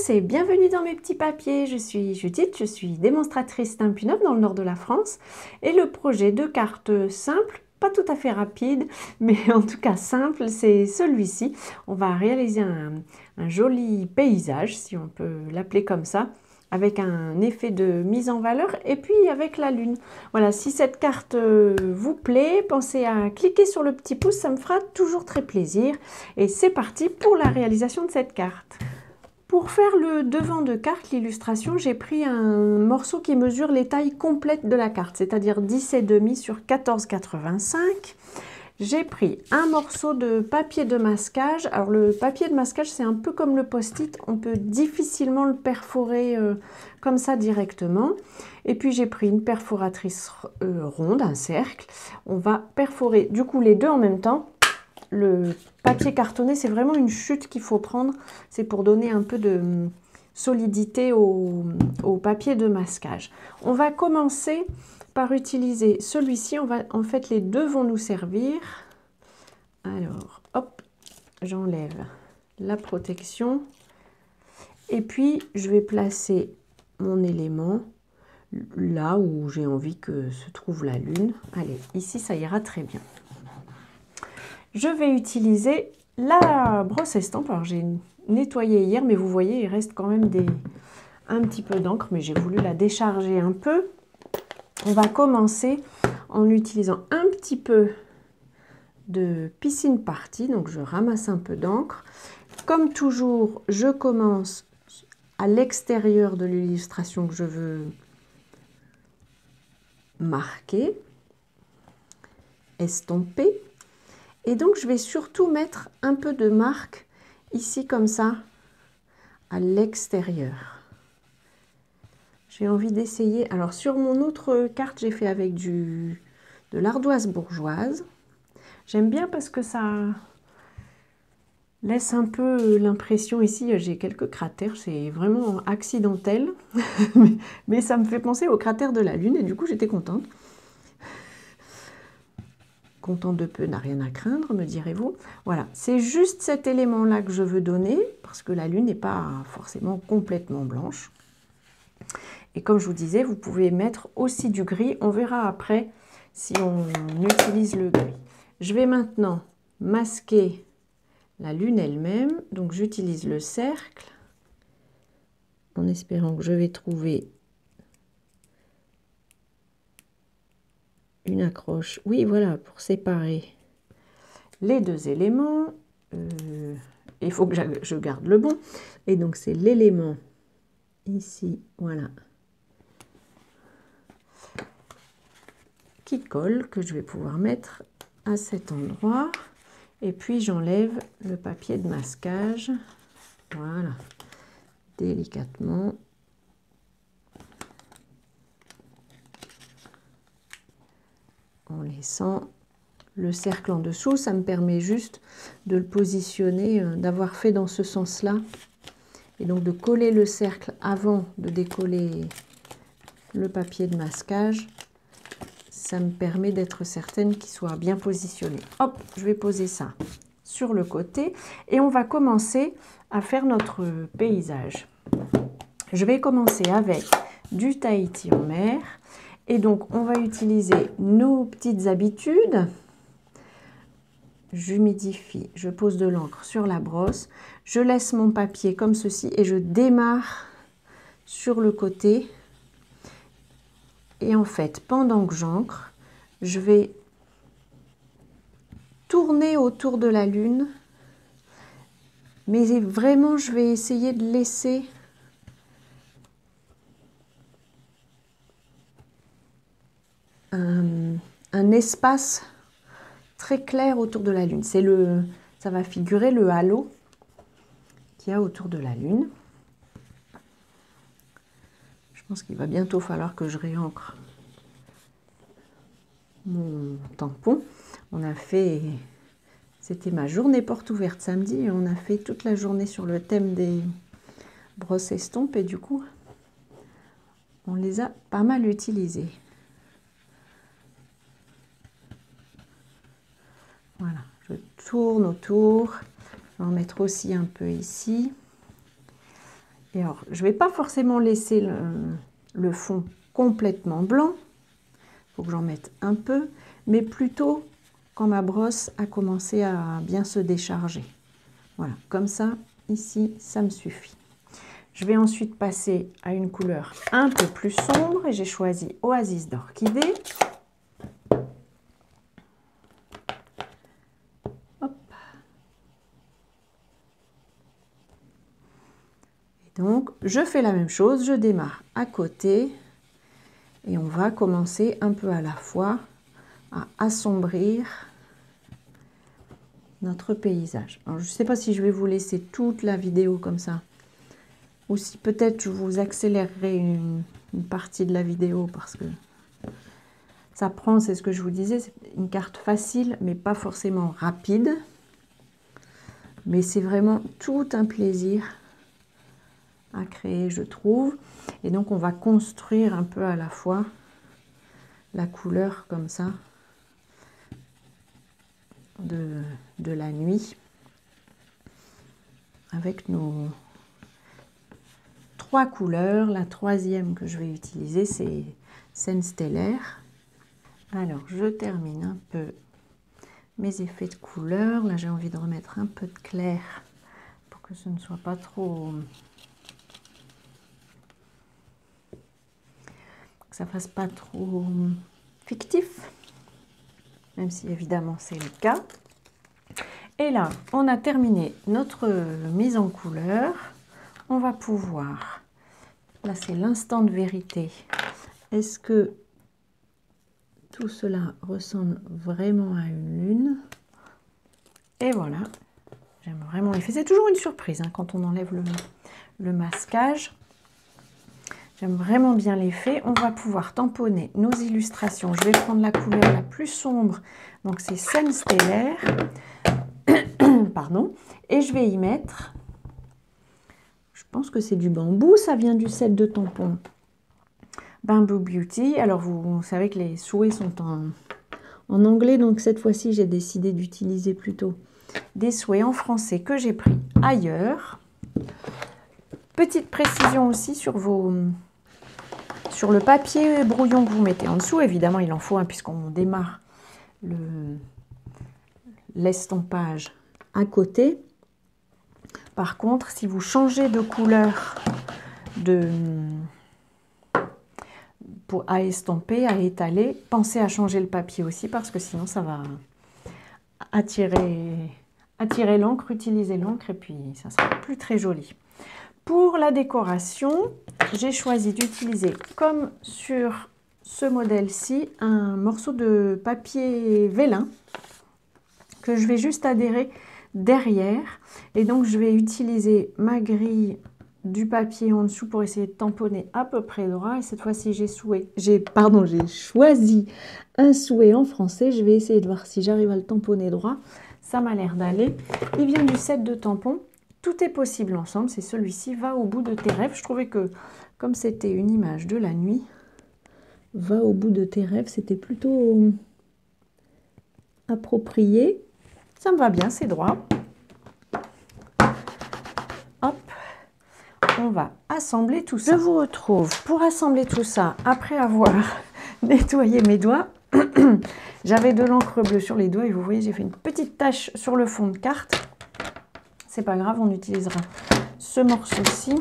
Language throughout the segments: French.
tous et bienvenue dans mes petits papiers. Je suis Judith, je suis démonstratrice Stampin' Up dans le nord de la France et le projet de cartes simple, pas tout à fait rapide, mais en tout cas simple, c'est celui-ci. On va réaliser un joli paysage, si on peut l'appeler comme ça, avec un effet de mise en valeur et puis avec la lune. Voilà, si cette carte vous plaît, pensez à cliquer sur le petit pouce, ça me fera toujours très plaisir. Et c'est parti pour la réalisation de cette carte. Pour faire le devant de carte, l'illustration, j'ai pris un morceau qui mesure les tailles complètes de la carte, c'est-à-dire 10,5 sur 14,85. J'ai pris un morceau de papier de masquage. Alors le papier de masquage, c'est un peu comme le post-it, on peut difficilement le perforer comme ça directement. Et puis j'ai pris une perforatrice ronde, un cercle. On va perforer du coup les deux en même temps. Le papier cartonné, c'est vraiment une chute qu'il faut prendre. C'est pour donner un peu de solidité au papier de masquage. On va commencer par utiliser celui-ci. En fait, les deux vont nous servir. Alors, hop, j'enlève la protection. Et puis, je vais placer mon élément là où j'ai envie que se trouve la lune. Allez, ici, ça ira très bien. Je vais utiliser la brosse estampe. Alors j'ai nettoyé hier, mais vous voyez, il reste quand même un petit peu d'encre, mais j'ai voulu la décharger un peu. On va commencer en utilisant un petit peu de piscine party. Donc je ramasse un peu d'encre. Comme toujours, je commence à l'extérieur de l'illustration que je veux marquer, estomper. Et donc, je vais surtout mettre un peu de marque ici, comme ça, à l'extérieur. J'ai envie d'essayer. Alors, sur mon autre carte, j'ai fait avec de l'ardoise bourgeoise. J'aime bien parce que ça laisse un peu l'impression, ici, j'ai quelques cratères. C'est vraiment accidentel. mais ça me fait penser aux cratères de la Lune et du coup, j'étais contente. Content de peu n'a rien à craindre, me direz-vous. Voilà, c'est juste cet élément-là que je veux donner, parce que la lune n'est pas forcément complètement blanche. Et comme je vous disais, vous pouvez mettre aussi du gris. On verra après si on utilise le gris. Je vais maintenant masquer la lune elle-même. Donc j'utilise le cercle, en espérant que je vais trouver une accroche. Oui, voilà, pour séparer les deux éléments. Il faut que je garde le bon. Et donc, c'est l'élément ici, voilà, qui colle, que je vais pouvoir mettre à cet endroit. Et puis, j'enlève le papier de masquage. Voilà, délicatement. En laissant le cercle en dessous, ça me permet juste de le positionner, d'avoir fait dans ce sens-là. Et donc de coller le cercle avant de décoller le papier de masquage. Ça me permet d'être certaine qu'il soit bien positionné. Hop, je vais poser ça sur le côté. Et on va commencer à faire notre paysage. Je vais commencer avec du Tahiti en mer. Et donc, on va utiliser nos petites habitudes. J'humidifie, je pose de l'encre sur la brosse, je laisse mon papier comme ceci et je démarre sur le côté. Et en fait, pendant que j'encre, je vais tourner autour de la lune, mais vraiment, je vais essayer de laisser un espace très clair autour de la lune. Ça va figurer le halo qu'il y a autour de la lune. Je pense qu'il va bientôt falloir que je réancre mon tampon. C'était ma journée porte ouverte samedi et on a fait toute la journée sur le thème des brosses estampes et du coup, on les a pas mal utilisées. Voilà, je tourne autour. Je vais en mettre aussi un peu ici. Et alors, je ne vais pas forcément laisser le fond complètement blanc. Il faut que j'en mette un peu, mais plutôt quand ma brosse a commencé à bien se décharger. Voilà, comme ça, ici, ça me suffit. Je vais ensuite passer à une couleur un peu plus sombre et j'ai choisi Oasis d'Orchidée. Hop. Et donc, je fais la même chose, je démarre à côté et on va commencer un peu à la fois à assombrir notre paysage. Alors, je ne sais pas si je vais vous laisser toute la vidéo comme ça, ou si peut-être je vous accélérerai une partie de la vidéo parce que ça prend, c'est ce que je vous disais, c'est une carte facile mais pas forcément rapide. Mais c'est vraiment tout un plaisir à créer, je trouve. Et donc on va construire un peu à la fois la couleur comme ça de la nuit avec nos 3 couleurs. La troisième que je vais utiliser, c'est Scène stellaire. Alors je termine un peu mes effets de couleur. Là j'ai envie de remettre un peu de clair pour que ce ne soit pas trop, que ça fasse pas trop fictif, même si évidemment c'est le cas. Et là on a terminé notre mise en couleur. On va pouvoir, là c'est l'instant de vérité, est-ce que tout cela ressemble vraiment à une lune? Et voilà, j'aime vraiment l'effet. C'est toujours une surprise hein, quand on enlève le masquage. J'aime vraiment bien l'effet. On va pouvoir tamponner nos illustrations. Je vais prendre la couleur la plus sombre, donc c'est Scène stellaire. Pardon. Et je vais y mettre, je pense que c'est du bambou, ça vient du set de tampons Bamboo Beauty. Alors vous savez que les souhaits sont en anglais, donc cette fois-ci j'ai décidé d'utiliser plutôt des souhaits en français que j'ai pris ailleurs. Petite précision aussi sur le papier brouillon que vous mettez en dessous. Évidemment il en faut un puisqu'on démarre l'estampage à côté. Par contre, si vous changez de couleur à estamper, à étaler, pensez à changer le papier aussi parce que sinon ça va attirer l'encre, utiliser l'encre et puis ça sera plus très joli. Pour la décoration, j'ai choisi d'utiliser comme sur ce modèle-ci un morceau de papier vélin que je vais juste adhérer derrière et donc je vais utiliser ma grille du papier en dessous pour essayer de tamponner à peu près droit. Et cette fois-ci j'ai choisi un souhait en français. Je vais essayer de voir si j'arrive à le tamponner droit. Ça m'a l'air d'aller. Il vient du set de tampons. Tout est possible ensemble. C'est celui-ci, Va au bout de tes rêves. Je trouvais que comme c'était une image de la nuit, Va au bout de tes rêves, c'était plutôt approprié. Ça me va bien, c'est droit. Hop, on va assembler tout ça. Je vous retrouve pour assembler tout ça après avoir nettoyé mes doigts. J'avais de l'encre bleue sur les doigts et vous voyez, j'ai fait une petite tache sur le fond de carte. C'est pas grave, on utilisera ce morceau-ci.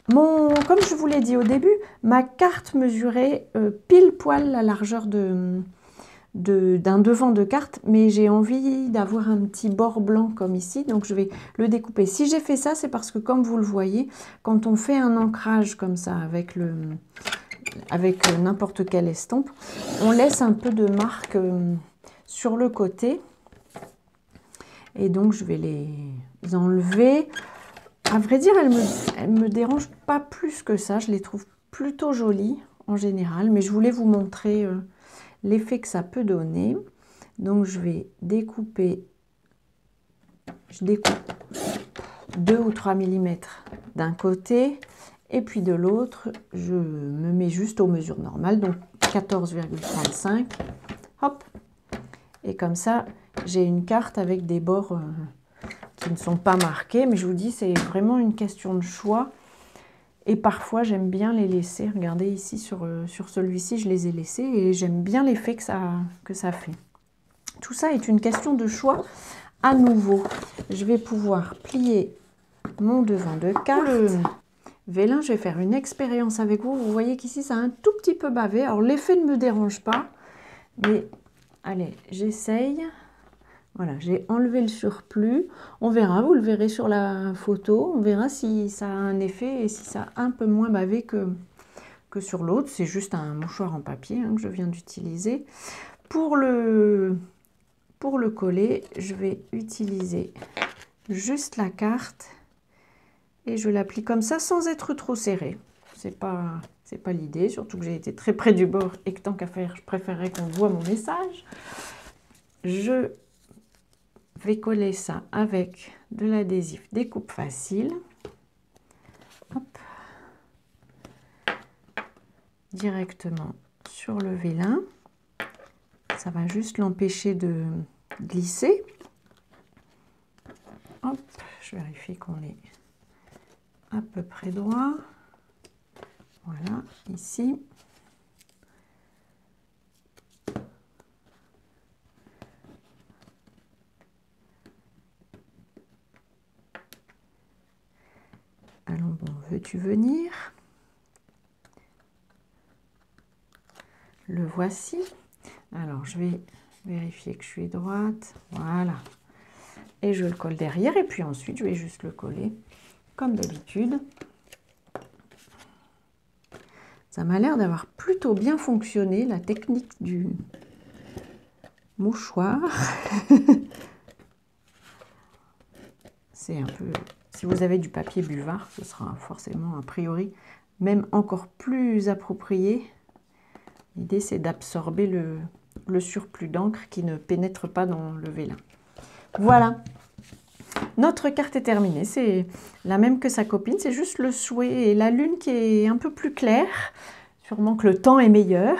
Comme je vous l'ai dit au début, ma carte mesurait pile poil la largeur d'un devant de carte, mais j'ai envie d'avoir un petit bord blanc comme ici, donc je vais le découper. Si j'ai fait ça, c'est parce que comme vous le voyez, quand on fait un ancrage comme ça avec n'importe quelle estampe, on laisse un peu de marque sur le côté, et donc je vais les enlever. À vrai dire, elles me dérangent pas plus que ça, je les trouve plutôt jolies en général, mais je voulais vous montrer l'effet que ça peut donner. Donc je vais découper, je découpe 2 ou 3 mm d'un côté et puis de l'autre je me mets juste aux mesures normales, donc 14,35. Hop, et comme ça j'ai une carte avec des bords qui ne sont pas marqués, mais je vous dis, c'est vraiment une question de choix. Et parfois, j'aime bien les laisser. Regardez ici, sur celui-ci, je les ai laissés et j'aime bien l'effet que ça fait. Tout ça est une question de choix. À nouveau, je vais pouvoir plier mon devant de carte. Le vélin, je vais faire une expérience avec vous. Vous voyez qu'ici, ça a un tout petit peu bavé. Alors, l'effet ne me dérange pas. Mais, allez, j'essaye. Voilà, j'ai enlevé le surplus. On verra, vous le verrez sur la photo. On verra si ça a un effet et si ça a un peu moins bavé que sur l'autre. C'est juste un mouchoir en papier que je viens d'utiliser. Pour le coller, je vais utiliser juste la carte et je l'applique comme ça sans être trop serré. C'est pas l'idée, surtout que j'ai été très près du bord et que tant qu'à faire, je préférerais qu'on voit mon message. Je vais coller ça avec de l'adhésif découpe facile. Hop. Directement sur le vélin. Ça va juste l'empêcher de glisser. Hop, je vérifie qu'on est à peu près droit. Voilà, ici. Allons, bon, veux-tu venir? Le voici. Alors, je vais vérifier que je suis droite. Voilà. Et je le colle derrière. Et puis ensuite, je vais juste le coller comme d'habitude. Ça m'a l'air d'avoir plutôt bien fonctionné, la technique du mouchoir. C'est un peu... Si vous avez du papier buvard, ce sera forcément, a priori, même encore plus approprié. L'idée, c'est d'absorber le surplus d'encre qui ne pénètre pas dans le vélin. Voilà, notre carte est terminée. C'est la même que sa copine, c'est juste le souhait et la lune qui est un peu plus claire. Sûrement que le temps est meilleur.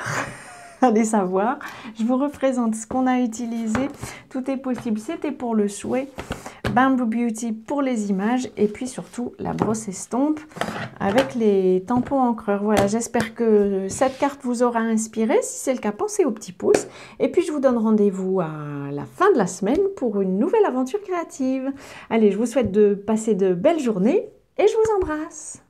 Allez savoir. Je vous représente ce qu'on a utilisé. Tout est possible. C'était pour le souhait. Bamboo Beauty pour les images. Et puis surtout la brosse estompe avec les tampons encreurs. Voilà, j'espère que cette carte vous aura inspiré. Si c'est le cas, pensez au petit pouce. Et puis je vous donne rendez-vous à la fin de la semaine pour une nouvelle aventure créative. Allez, je vous souhaite de passer de belles journées et je vous embrasse.